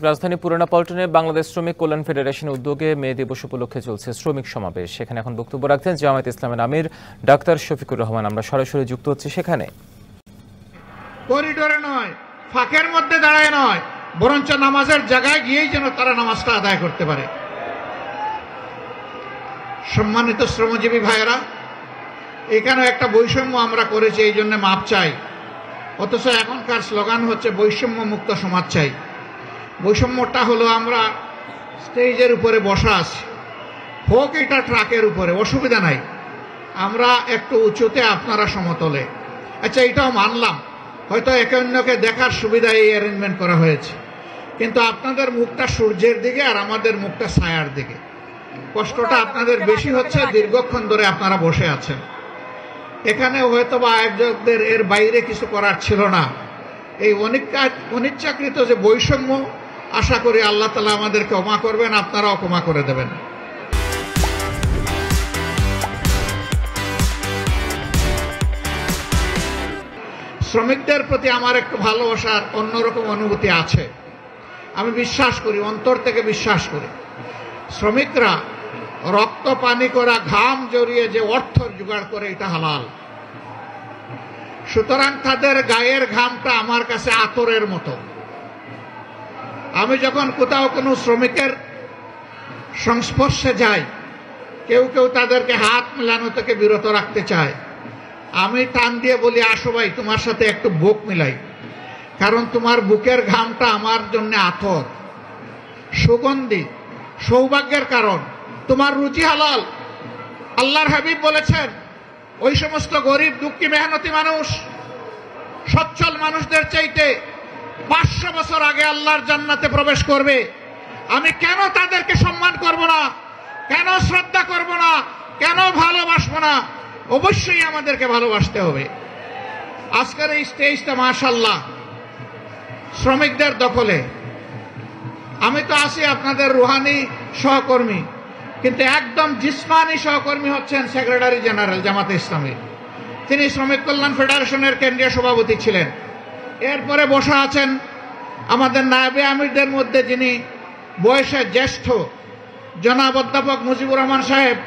রাজধানী পুরানা পল্টনে বাংলাদেশ শ্রমিক কল্যাণ ফেডারেশনের উদ্যোগে মে দিবস উপলক্ষে চলছে শ্রমিক সমাবেশ। সেখানে এখন বক্তব্য রাখছেন জামায়াতে ইসলামের আমির ডাক্তার শফিকুর রহমান। আমরা সরাসরি যুক্ত হচ্ছি সেখানে। করিডোরে নয়, ফাঁকের মধ্যে দাঁড়ায় নয়, বরঞ্চ নামাজের জায়গায় গিয়েই যেন তারা নামাজটা আদায় করতে পারে। সম্মানিত শ্রমজীবী ভাইয়েরা, এখানে একটা বৈষম্য আমরা করেছি, এই জন্য মাপ চাই। অথচ এখনকার স্লোগান হচ্ছে বৈষম্য মুক্ত সমাজ চাই। বৈষম্যটা হলো আমরা স্টেজের উপরে বসা আছি, হোক এটা ট্রাকের উপরে, অসুবিধা নাই, আমরা একটু উঁচুতে, আপনারা সমতলে। আচ্ছা, এটাও মানলাম, হয়তো একে অন্যকে দেখার সুবিধায় এই অ্যারেঞ্জমেন্ট করা হয়েছে, কিন্তু আপনাদের মুখটা সূর্যের দিকে আর আমাদের মুখটা ছায়ার দিকে। কষ্টটা আপনাদের বেশি হচ্ছে, দীর্ঘক্ষণ ধরে আপনারা বসে আছেন। এখানে হয়তো বা আয়োজকদের এর বাইরে কিছু করার ছিল না। এই অনিচ্ছাকৃত যে বৈষম্য, আশা করি আল্লাহ তাআলা আমাদেরকে ক্ষমা করবেন, আপনারাও ক্ষমা করে দেবেন। শ্রমিকদের প্রতি আমার একটু ভালোবাসার অন্যরকম অনুভূতি আছে। আমি বিশ্বাস করি, অন্তর থেকে বিশ্বাস করি, শ্রমিকরা রক্ত পানি করা, ঘাম জড়িয়ে যে অর্থ জোগাড় করে, এটা হালাল। সুতরাং তাদের গায়ের ঘামটা আমার কাছে আতরের মতো। আমি যখন কোথাও কোনো শ্রমিকের সংস্পর্শে যাই, কেউ কেউ তাদেরকে হাত মেলানো থেকে বিরত রাখতে চায়, আমি টান দিয়ে বলি, আসো ভাই, তোমার সাথে একটু বুক মিলাই, কারণ তোমার বুকের ঘামটা আমার জন্য আতর, সুগন্ধি, সৌভাগ্যের কারণ, তোমার রুচি হালাল। আল্লাহর হাবিব বলেছেন, ওই সমস্ত গরিব, দুঃখী, মেহনতি মানুষ সচ্ছল মানুষদের চাইতে 500 বছর আগে আল্লাহর জান্নাতে প্রবেশ করবে। আমি কেন তাদেরকে সম্মান করব না, কেন শ্রদ্ধা করব না, কেন ভালোবাসবো না? অবশ্যই আমাদেরকে ভালোবাসতে হবে। আজকের এই স্টেজটা মাশাআল্লাহ শ্রমিকদের দখলে। আমি তো আছি আপনাদের রুহানি সহকর্মী, কিন্তু একদম জিসমানি সহকর্মী হচ্ছেন সেক্রেটারি জেনারেল জামাতে ইসলামী। তিনি শ্রমিক কল্যাণ ফেডারেশনের কেন্দ্রীয় সভাপতি ছিলেন। এরপরে বসা আছেন আমাদের নায়েবে আমিরদের মধ্যে যিনি বয়সে জ্যেষ্ঠ, জনাব অধ্যাপক মুজিবুর রহমান সাহেব।